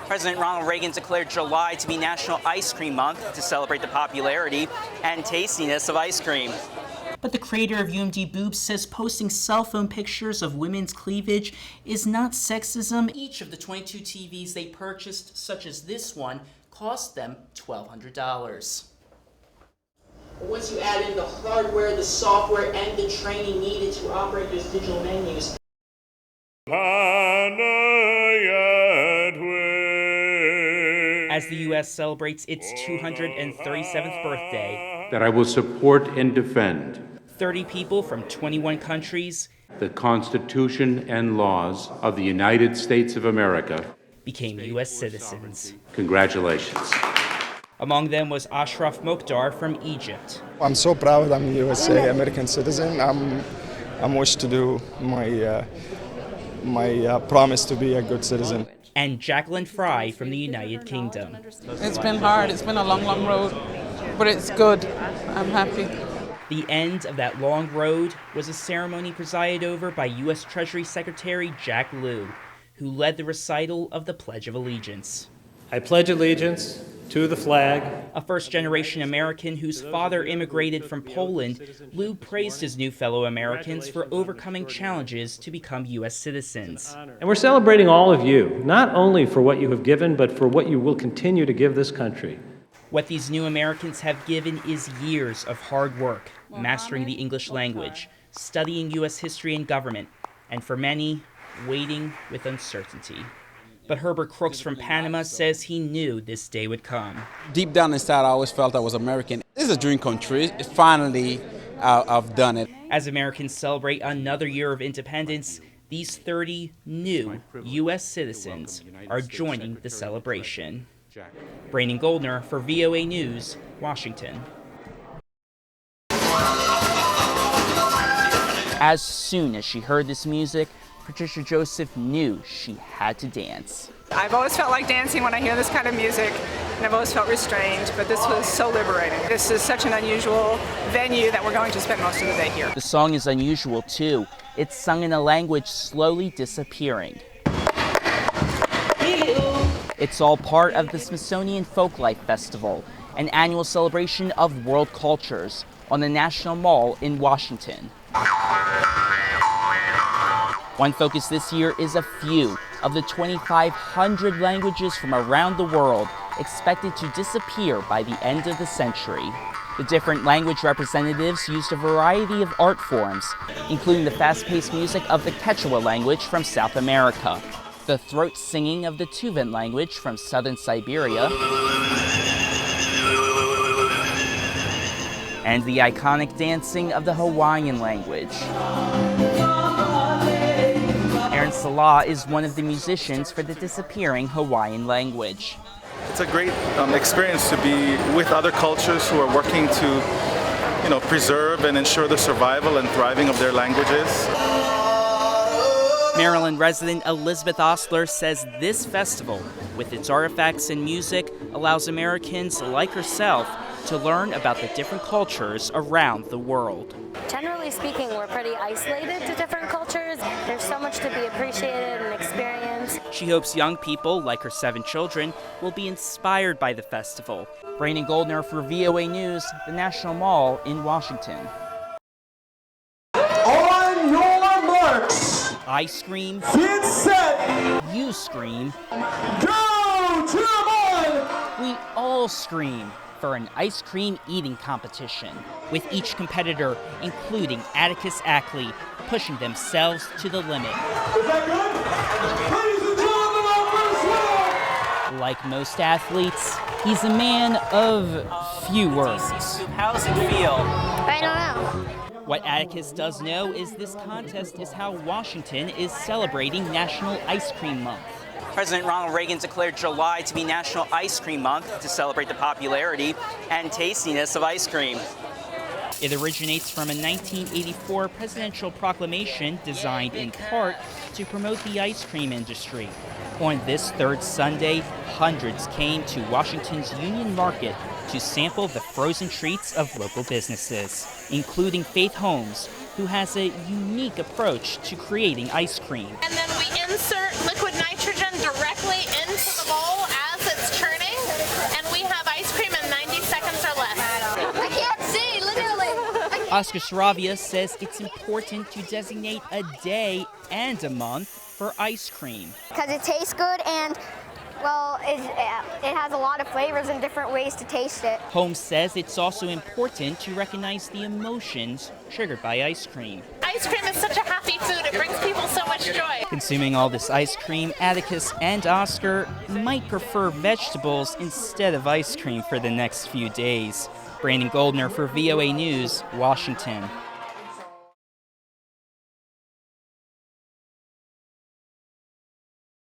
President Ronald Reagan declared July to be National Ice Cream Month to celebrate the popularity and tastiness of ice cream. But the creator of UMD Boobs says posting cell phone pictures of women's cleavage is not sexism. Each of the 22 TVs they purchased, such as this one, cost them $1,200. Once you add in the hardware, the software, and the training needed to operate those digital menus. As the U.S. celebrates its 237th birthday, that I will support and defend 30 people from 21 countries, the Constitution and laws of the United States of America, became U.S. citizens. Congratulations. Among them was Ashraf Mokhtar from Egypt. I'm so proud I'm a USA American citizen. I'm wished to do my promise to be a good citizen. And Jacqueline Fry from the United Kingdom. It's been hard. It's been a long, long road, but it's good. I'm happy. The end of that long road was a ceremony presided over by U.S. Treasury Secretary Jack Lew, who led the recital of the Pledge of Allegiance. I pledge allegiance to the flag. A first-generation American whose father immigrated from Poland, Lew praised his new fellow Americans for overcoming challenges to become U.S. citizens. And we're celebrating all of you, not only for what you have given, but for what you will continue to give this country. What these new Americans have given is years of hard work, mastering the English language, studying U.S. history and government, and for many, waiting with uncertainty. But Herbert Crooks from Panama says he knew this day would come. Deep down inside, I always felt I was American. This is a dream come true. Finally, I've done it. As Americans celebrate another year of independence, these 30 new U.S. citizens are joining the celebration. Brandon Goldner for VOA News, Washington. As soon as she heard this music, Patricia Joseph knew she had to dance. I've always felt like dancing when I hear this kind of music, and I've always felt restrained, but this was so liberating. This is such an unusual venue that we're going to spend most of the day here. The song is unusual too. It's sung in a language slowly disappearing. It's all part of the Smithsonian Folklife Festival, an annual celebration of world cultures on the National Mall in Washington. One focus this year is a few of the 2,500 languages from around the world expected to disappear by the end of the century. The different language representatives used a variety of art forms, including the fast-paced music of the Quechua language from South America, the throat singing of the Tuvan language from southern Siberia, and the iconic dancing of the Hawaiian language. Aaron Salah is one of the musicians for the disappearing Hawaiian language. It's a great experience to be with other cultures who are working to, preserve and ensure the survival and thriving of their languages. Maryland resident Elizabeth Osler says this festival, with its artifacts and music, allows Americans like herself to learn about the different cultures around the world. Generally speaking, we're pretty isolated to different cultures. There's so much to be appreciated and experienced. She hopes young people, like her 7 children, will be inspired by the festival. Brandon Goldner for VOA News, the National Mall in Washington. On your marks. I scream. Get set. You scream. Go to the ball. We all scream for an ice cream eating competition, with each competitor, including Atticus Ackley, pushing themselves to the limit. Is that good? Ladies and gentlemen, our first winner! Like most athletes, he's a man of few words. How does it feel? I don't know. What Atticus does know is this contest is how Washington is celebrating National Ice Cream Month. President Ronald Reagan declared July to be National Ice Cream Month to celebrate the popularity and tastiness of ice cream. It originates from a 1984 presidential proclamation designed in part to promote the ice cream industry. On this third Sunday, hundreds came to Washington's Union Market to sample the frozen treats of local businesses, including Faith Holmes, who has a unique approach to creating ice cream. And then we insert liquid nitrogen directly into the bowl Oscar Saravia says it's important to designate a day and a month for ice cream. Because it tastes good and, well, it has a lot of flavors and different ways to taste it. Holmes says it's also important to recognize the emotions triggered by ice cream. Ice cream is such a happy food. It brings people so much joy. Consuming all this ice cream, Atticus and Oscar might prefer vegetables instead of ice cream for the next few days. Brandon Goldner for VOA News, Washington.